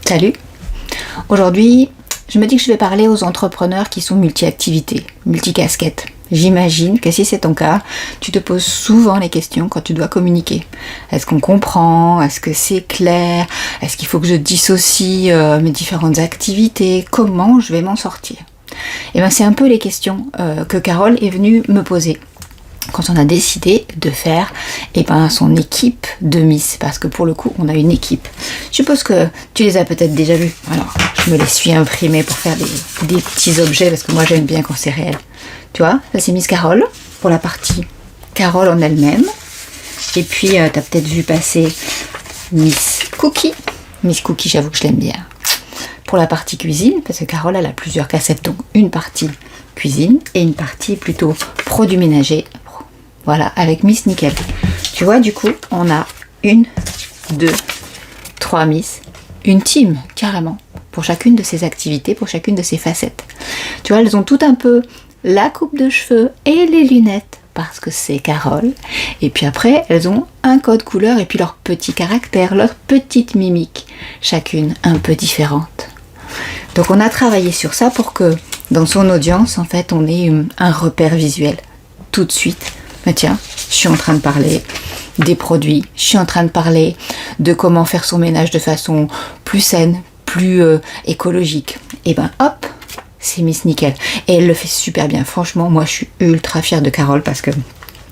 Salut! Aujourd'hui, je me dis que je vais parler aux entrepreneurs qui sont multi-activités, multi-casquettes. J'imagine que si c'est ton cas, tu te poses souvent les questions quand tu dois communiquer. Est-ce qu'on comprend? Est-ce que c'est clair? Est-ce qu'il faut que je dissocie mes différentes activités? Comment je vais m'en sortir? Et bien c'est un peu les questions que Carole est venue me poser quand on a décidé de faire son équipe de Miss, parce que pour le coup on a une équipe. Je suppose que tu les as peut-être déjà vus. Alors je me les suis imprimés pour faire des petits objets, parce que moi j'aime bien quand c'est réel. Tu vois, ça c'est Miss Carole pour la partie Carole en elle-même. Et puis tu as peut-être vu passer Miss Cookie. Miss Cookie, j'avoue que je l'aime bien. Pour la partie cuisine, parce que Carole elle a plusieurs cassettes, donc une partie cuisine et une partie plutôt produits ménagers. Voilà, avec Miss Nickel. Tu vois, du coup, on a 1, 2, 3 Miss, une team, carrément, pour chacune de ces activités, pour chacune de ces facettes. Tu vois, elles ont tout un peu la coupe de cheveux et les lunettes, parce que c'est Carole. Et puis après, elles ont un code couleur et puis leur petit caractère, leur petite mimique, chacune un peu différente. Donc on a travaillé sur ça pour que, dans son audience, en fait, on ait un repère visuel tout de suite. Mais tiens, je suis en train de parler des produits, je suis en train de parler de comment faire son ménage de façon plus saine, plus écologique. Et ben hop, c'est Miss Nickel. Et elle le fait super bien. Franchement, moi je suis ultra fière de Carole parce que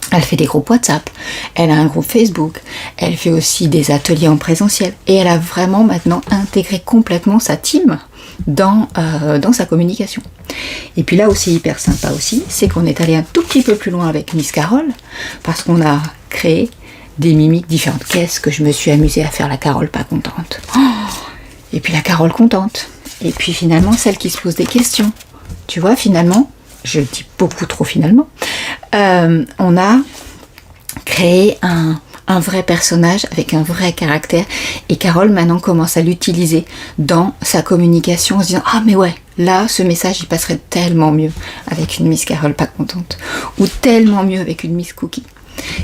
elle fait des groupes WhatsApp, elle a un groupe Facebook, elle fait aussi des ateliers en présentiel. Et elle a vraiment maintenant intégré complètement sa team dans sa communication. Et puis là aussi, hyper sympa aussi, c'est qu'on est allé un tout petit peu plus loin avec Miss Carole, parce qu'on a créé des mimiques différentes. Qu'est-ce que je me suis amusée à faire la Carole pas contente. Et puis la Carole contente. Et puis finalement, celle qui se pose des questions. Tu vois, finalement, je dis beaucoup trop finalement, on a créé un vrai personnage avec un vrai caractère, et Carole maintenant commence à l'utiliser dans sa communication en se disant ah mais ouais, là ce message il passerait tellement mieux avec une Miss Carole pas contente, ou tellement mieux avec une Miss Cookie.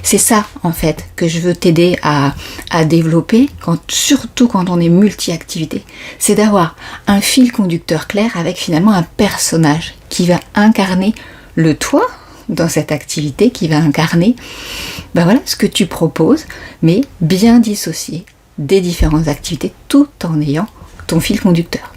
C'est ça en fait que je veux t'aider à développer, surtout quand on est multi-activité, c'est d'avoir un fil conducteur clair avec finalement un personnage qui va incarner le toi dans cette activité, qui va incarner ce que tu proposes, mais bien dissocié des différentes activités tout en ayant ton fil conducteur.